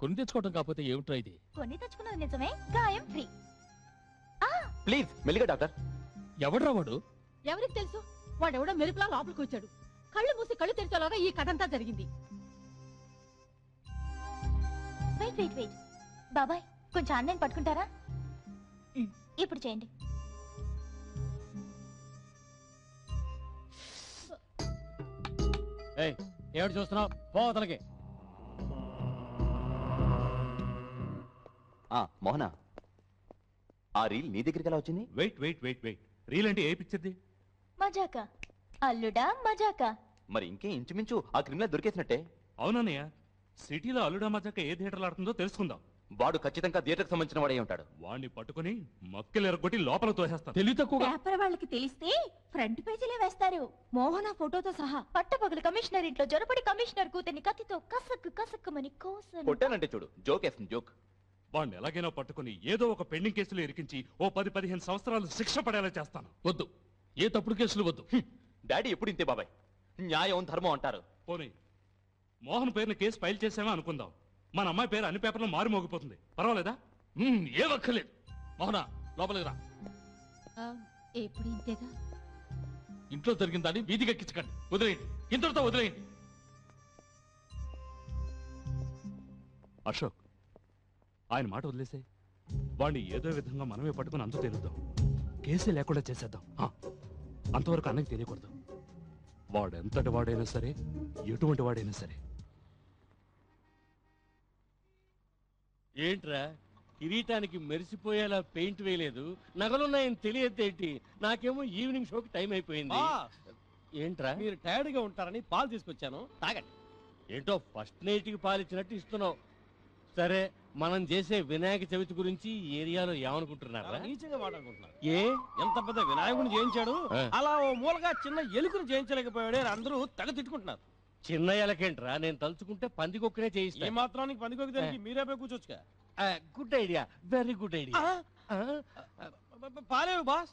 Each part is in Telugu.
కొని తెచ్చుకోవడం కాకపోతే ఏమిట్రా ఇది? కొని తెచ్చుకున్నది నిజమే, గాయం ఫ్రీ. ప్లీజ్ మెల్లిగా డాక్టర్. ఎవడ్రా వాడు? ఎవరికి తెలుసు? వాడెవడో మెరుపులా లోపలికి వచ్చాడు. కళ్ళు మూసి కళ్ళు తెరిచేలాగా ఈ కథంతా జరిగింది. వెయిట్ వెయిట్ వెయిట్ బాబాయ్, కొంచెం ఆన్లైన్ పట్టుకుంటారా? ఇప్పుడు చేయండి. ఏడు చూస్తున్నావు? పోతలకి. మోహన, ఆ రీల్ నీ దగ్గరికి ఎలా వచ్చింది? Wait wait wait wait reel అంటే ఏ పిక్చర్ది? మజాకా అల్లుడా మజాకా. మరి ఇంకే ఇంచుమించు ఆ క్రిమినల్ దొరికేసినట్టే. అవునన్నయ్య, సిటీలో అల్లుడా మజాక ఏ థియేటర్లు ఆడుతుందో తెలుసుకుందాం. వాడు ఖచ్చితంగా థియేటర్కి సంబంధించిన వాడే ఉంటాడు. వాడిని పట్టుకుని మక్కలు ఎరగొట్టి లోపల తోసేస్తాను. తెలివి తక్కువ. పేపర్ వాళ్ళకి తెలిస్తే ఫ్రంట్ పేజీలే వేస్తారు, మోహన ఫోటోతో సహా. పట్టపగలు కమిషనర్ ఇంట్లో జొరపడి కమిషనర్ కూతుర్ని కత్తితో కసక్కు కసక్కుమని కోసను. కొట్టానంటే చూడు, జోక్ వేస్తుంది జోక్. వాడిని ఎలాగైనా పట్టుకుని ఏదో ఒక పెండింగ్ కేసులో ఇరికించి ఓ 10-15 సంవత్సరాలు శిక్ష పడేలా చేస్తాను. వద్దు, ఏ తప్పుడు కేసులు వద్దు. డాడీ ఎప్పుడు ఇంతే బాబాయ్, న్యాయం ధర్మం అంటారు. పోనీ మోహన్ పేరుని కేసు ఫైల్ చేసామా అనుకుందాం, మన అమ్మాయి పేరు అన్ని పేపర్లో మారి మోగిపోతుంది. పర్వాలేదా? ఏ వక్కర్లేదు. మోహన లోపలికి రా. ఎప్పుడు ఇంతేగా. ఇంట్లో జరిగిన దాన్ని వీధికి ఎక్కించకండి, వదిలేయండి, ఇంతటితో వదిలేయండి. అశోక్, ఆయన మాట వదిలేసే. వాడిని ఏదో విధంగా మనమే పట్టుకుని అంతు తేలుద్దాం, కేసే లేకుండా చేసేద్దాం. అంతవరకు అన్నకి తెలియకూడదు. వాడెంతటి వాడైనా సరే, ఎటువంటి వాడైనా సరే. ఏంట్రా కిరీటానికి మెరిసిపోయేలా పెయింట్ వేయలేదు, నగలున్నాయని తెలియదేంటి? నాకేమో ఈవినింగ్ షోకి టైం అయిపోయింది. ఏంట్రా? మీరు టైర్డ్ గా ఉంటారని పాలు తీసుకొచ్చాను, తాగండి. ఏంటో ఫస్ట్ నైట్ కి పాలు ఇచ్చినట్టు ఇస్తున్నావు. సరే, మనం చేసే వినాయక చవితి గురించి ఈ ఏరియాలో ఏమనుకుంటున్నారా? నీచంగా మాట్లాడుకుంటున్నారు. ఏ ఎంత పెద్ద వినాయకుడిని జయించాడు, అలా ఓ మూలగా చిన్న ఎలుకను జయించలేకపోయాడే అందరూ తెగ తిట్టుకుంటున్నారు. చిన్న ఎలకేంట్రా, నేను తలుచుకుంటే పందికొక్కనే చేయిస్తా. ఏ మాత్రానికి పందికొక్క దానికి మీరే పోయి కూర్చోచ్చుగా. Good idea, very good idea. పాలేవు బాస్.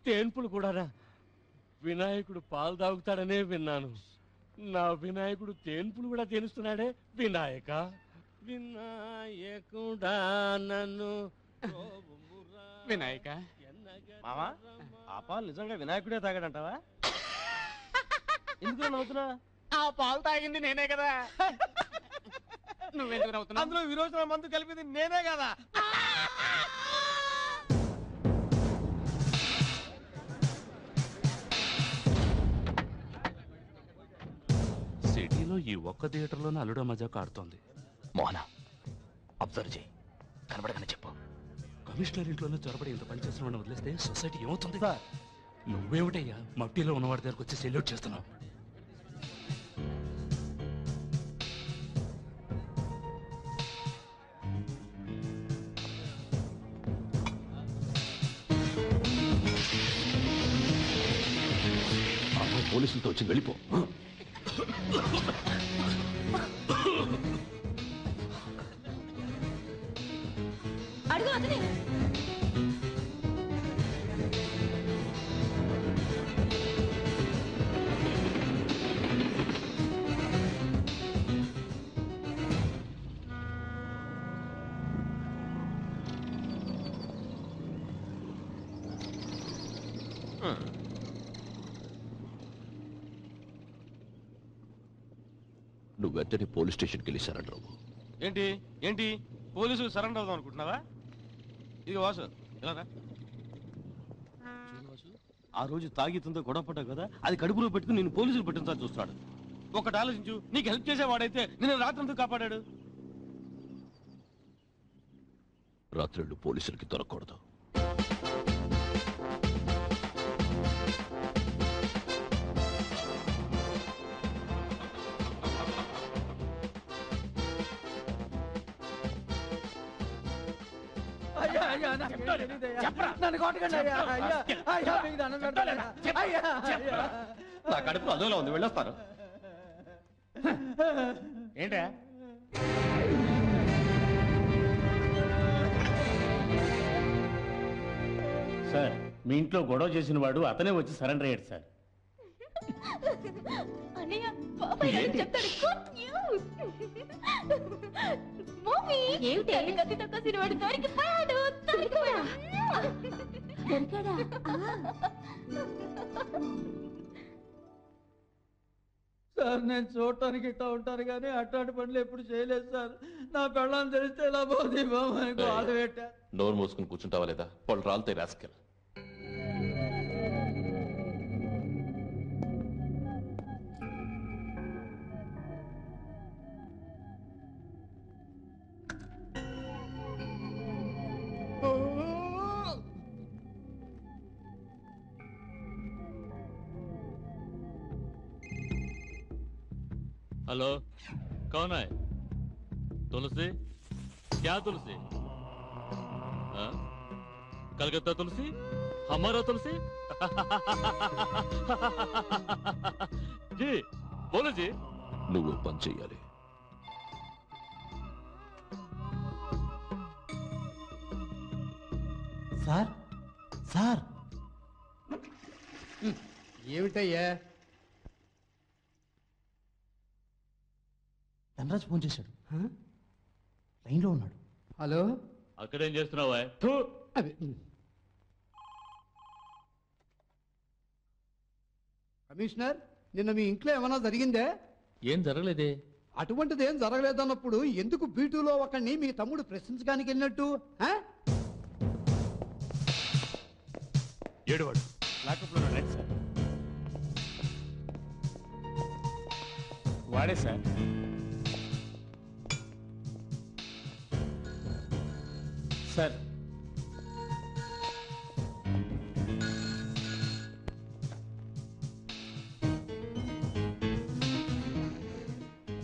తేన్పులు కూడానా? వినాయకుడు పాలు తాగుతాడనే విన్నాను. నా వినాయకుడు తేన్పులు కూడా తేనుస్తున్నాడే. వినాయక వినాయకుడా నన్ను వినాయక. మామా, ఆ పాలు నిజంగా వినాయకుడే తాగాడంటావా? ఎందుకు నవ్వుతున్నా? ఆ పాలు తాగింది నేనే కదా. నువ్వెందుకు నవ్వుతున్నావు? అందులో విరోచన మందు కలిపింది నేనే కదా. సిటీలో ఈ ఒక్క థియేటర్లోనే అల్లుడా మజాక ఆడుతోంది. మోహన, అబ్జర్వ్ చేయి, కనబడగానే చెప్పు. కమిషనర్ ఇంట్లోనే చొరబడి ఇంత పని చేసిన వాడిని వదిలేస్తే సొసైటీ ఏమవుతుంది? నువ్వేమిటయ్యా మట్టిలో ఉన్నవాడి దగ్గరకు వచ్చి సెల్యూట్ చేస్తున్నావు? పోలీసులతో వచ్చి వెళ్ళిపో. అడుగు అతని. నువ్వు వెంటనే పోలీస్ స్టేషన్కి వెళ్ళి సరెండర్ అవ్వు. ఏంటి ఏంటి పోలీసులు సరెండర్ అవుదాం అనుకుంటున్నావా? ఇది వాసు, ఇలా రా. ఆ రోజు తాగితంతో గొడవ పడ్డావు కదా, అది కడుపులో పెట్టుకుని నేను పోలీసులు పెట్టించాలని చూస్తున్నాడు. ఒకటి ఆలోచించు, నీకు హెల్ప్ చేసేవాడైతే నేను రాత్రంతా కాపాడాడు. రాత్రుళ్ళు పోలీసులకి దొరకకూడదు. నా కడుపు అదోలా ఉంది, వెళ్ళొస్తాను. ఏంటా సార్, మీ ఇంట్లో గొడవ చేసిన వాడు అతనే వచ్చి సరెండర్ అయ్యాడు సార్. అన్నయ్య బాబాయ్ నాకు ఏంటి? చెప్తాడు గుడ్ న్యూస్. మమ్మీ ఏమిటి? కత్తి తక్కువ సినిమాడు దొరికిపోయాడు. దొరికాడా? సార్ నేను చూడటానికి ఇట్టా ఉంటాను కానీ అట్లాంటి పనులు ఎప్పుడు చేయలేదు సార్. నా పెళ్ళని తెలిస్తే ఇలా పోతే బాధ పెట్టా. నోరు మూసుకుని కూర్చుంటావా లేదా? వాళ్ళు రాలుతాయి రాసుకెళ్ళ. हेलो, कौन है? तुलसी? क्या तुलसी? हाँ? कलकत्ता तुलसी? हमारा तुलसी? जी बोलो जी. నువ్వు పని చెయ్యాలి. సార్ సార్ ఏమిటయ్యా? ధనరాజ్ ఫోన్ చేశాడు, లైన్లో ఉన్నాడు. హలో, అక్కడేం చేస్తున్నావా? అదే కమిషనర్, నిన్న మీ ఇంట్లో ఏమైనా జరిగిందే? ఏం జరగలేదే. అటువంటిది ఏం జరగలేదన్నప్పుడు ఎందుకు బీటూలో ఒకడిని మీ తమ్ముడు ప్రశ్నించడానికి వెళ్ళినట్టు? ఏడువాడు లాకప్లో రైట్ సార్. వాడే sir. Sir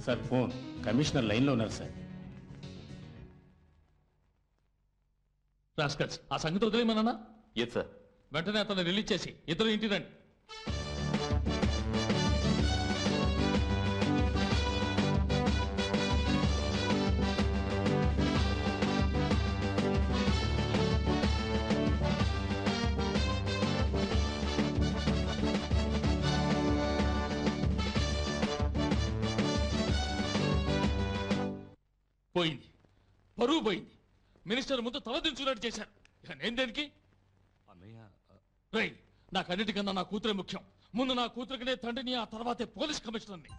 sir phone. Commissioner లైన్లో ఉన్నారు సార్. రాస్కల్స్, ఆ సంగతి వదిలేమన్నా? Yes sir. వెంటనే అతను రిలీజ్ చేసి ఇద్దరు ఇంటి రండి. పోయింది, పరువు పోయింది. మినిస్టర్ ముందు తలదించుకున్నట్టు చేశారు. నేను దేనికి? అన్నయ్య, రై, నాకన్నిటికన్నా నా కూతురే ముఖ్యం. ముందు నా కూతురికినే తండ్రిని, ఆ తర్వాతే పోలీస్ కమిషనర్ని.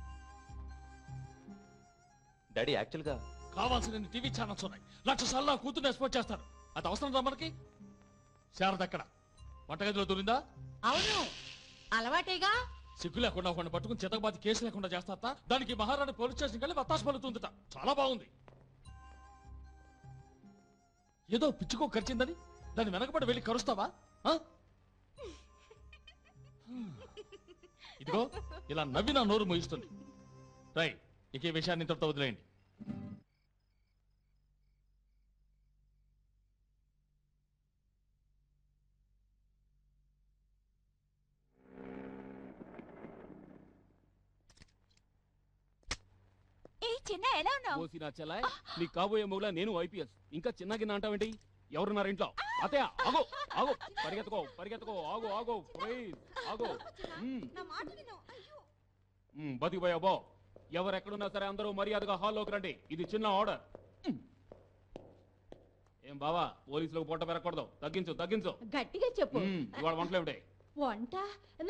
డాడీ యాక్చువల్గా కావాల్సిన టీవీ ఛానల్స్ ఉన్నాయి. 1,00,000 సార్లు నా కూతుర్ని ఎక్స్పోర్ట్ చేస్తారు. అది అవసరం రా మనకి? శారద ఎక్కడ? వంటగదిలో దూరిందా? అవును, అలవాటేగా. సిగ్గు లేకుండా ఒకరిని పట్టుకుని చితకబాతి కేసు లేకుండా చేస్తారట. దానికి మహారాణి పోలీస్ స్టేషన్ వెళ్ళి వత్తాసు పలుతుందట. చాలా బాగుంది. ఏదో పిచ్చుకో ఖర్చిందని దాన్ని వెనకబడి వెళ్ళి కరుస్తావా? ఇదిగో ఇలా నవ్వి నా నోరు మోయిస్తుంది. రై, ఇక ఈ విషయాన్ని ఇంతటితో వదిలేయండి. చిన్న ఎలా ఉన్నావు? ఓసినా చెల్లాయ్, నీ కాబోయే మొగులా నేను ఐపీఎస్. ఇంకా చిన్నగిన్న అంటావేంటి? ఎవరున్నారు ఇంట్లో? అత్తయ్య, ఆగో ఆగో, పరిగెత్తుకో పరిగెత్తుకో, ఆగో ఆగో, ప్లీజ్ ఆగో. బతికిపోయా బో. ఎవరెక్కడున్నా సరే అందరూ మర్యాదగా హాల్లోకి రండి. ఇది చిన్న ఆర్డర్. ఏం బావా, పోలీసులకు పొట్ట పెరగకూడదు. తగ్గించు తగ్గించు. గట్టిగా చెప్పు. ఇవాళ వంటలు ఏమిటి? వంట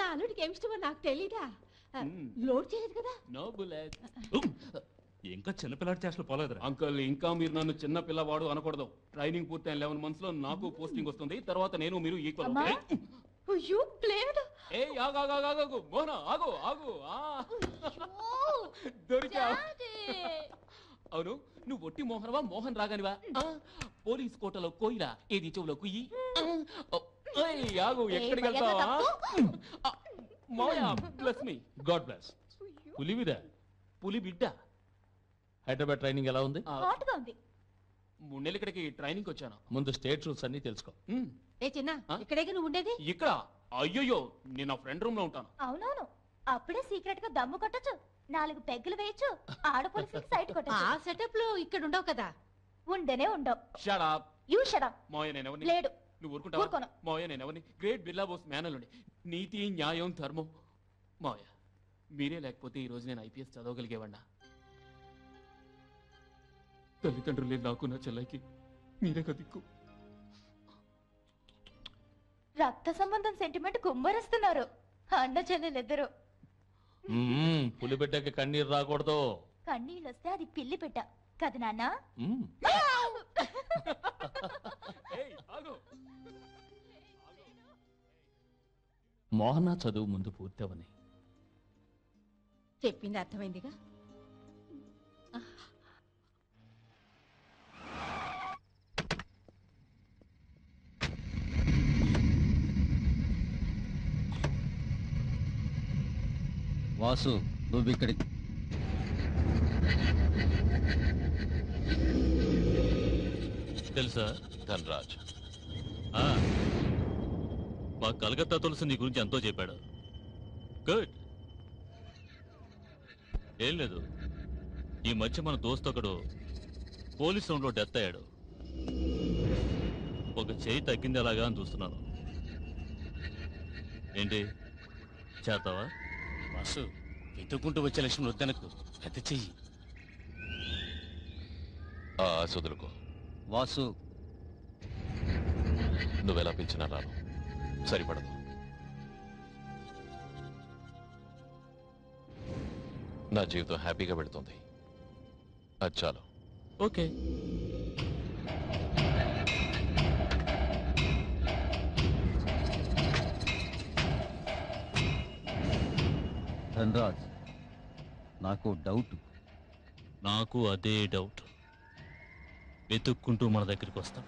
నా అల్లుడికి ఏమి ఇష్టమో నాకు తెలీదా? లోడ్ చేయలేదు కదా. No bullet. ఇంకా చిన్నపిల్లాడి చేష్టలు పోలేదురా. అంకల్, ఇంకా మీరు నన్ను చిన్న పిల్లవాడు అనకూడదు. ట్రైనింగ్ పూర్తయిన 11 months లో నాకు పోస్టింగ్ వస్తుంది. తర్వాత నేను మీరు ఈక్వల్. అమ్మా. అయ్యో ప్లేడ్. ఏ ఆగు ఆగు ఆగు ఆగు, మోహన ఆగు ఆగు. దొరికా. అవును, నువ్వు ఒట్టి మోహనవా మోహన్ రాగానివా? పోలీస్ కోటలో కోయిలా, ఏది చెవులో కుయ్యి. ఆగు, ఎక్కడికి వెళ్తావా? మోయా, బ్లెస్ మీ. God bless. పులివిదా? పులి బిడ్డ. హైదరాబాద్ ట్రైనింగ్ ఎలా ఉంది? హాట్ గా ఉంది. 3 నెలలు ఇక్కడికి ట్రైనింగ్ వచ్చాను. ముందు స్టేట్ రూల్స్ అన్ని తెలుసుకో. ఏ చిన్న, ఇక్కడేగా నువ్వు ఉండేది? ఇక్కడ? అయ్యో, నేను నా ఫ్రెండ్ రూమ్ లో ఉంటాను. అవునవును, అప్పుడే సీక్రెట్ గా దమ్ము కొట్టచ్చు, 4 పెగ్గులు వేయచ్చు, ఆడపోలీసులకి సైట్ ఆ కొట్టచ్చు. సెటప్ లో ఇక్కడ ఉండవు కదా. ఉండనే ఉండవు. Shut up. You shut up. మోయ, నేను ఎవరిని? లేడు. నువ్వు ఊరుకుంటావా? ఊరుకోను. మోయ, నేను ఎవరిని? గ్రేట్ బిర్లా బోస్ మేనల్లుండి. నీతి, న్యాయం, ధర్మం. మోయ, మీరే లేకపోతే ఈ రోజు నేను ఐపీఎస్ చదవగలిగేవాడినా? తల్లిదండ్రులే నాకు నా చెల్లెకి మీరే దిక్కు. రక్త సంబంధం సెంటిమెంట్ కుమ్మరిస్తున్నారు అన్న చెల్లెలిద్దరు. పులి పెట్టాక కన్నీరు రాకూడదు. కన్నీళ్ళు వస్తే అది పిల్లి పెట్ట కదా నాన్న. మ్మ్. మోహన చదువు ముందు పూర్తవని చెప్పింది అర్థమైందిగా. వాసు నువ్వు ఇక్కడి తెలుసా ధనరాజ్ ఆ, మా కలకత్తా తులసి నీ గురించి ఎంతో చెప్పాడు. గుడ్. ఏం లేదు, ఈ మధ్య మన దోస్త్ ఒకడు పోలీస్ రౌండ్లో డెత్ అయ్యాడు. ఒక చేయి తగ్గింది అలాగా అని చూస్తున్నాను. ఏంటి చేస్తావా? వాసు వెతుక్కుంటూ వచ్చే లక్ష్మి వద్దనకు, పెద్ద చెయ్యి. వదులుకో. వాసు నువ్వెలా పిలిచినా రాను, సరిపడదు. నా జీవితం హ్యాపీగా పెడుతుంది, అది చాలు. ఓకే. ధనరాజ్ నాకు డౌట్. నాకు అదే డౌట్. వెతుక్కుంటూ మన దగ్గరికి వస్తాం.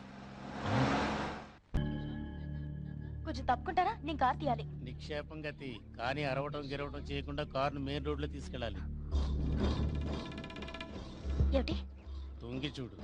కొంచెం తప్పుకుంటారా, నేను కార్ తీయాలి. నిక్షేపం గతి, కానీ అరవటం గిరవటం చేయకుండా కారును మెయిన్ రోడ్ లో తీసుకెళ్ళాలి. ఏమిటి? తొంగి చూడు.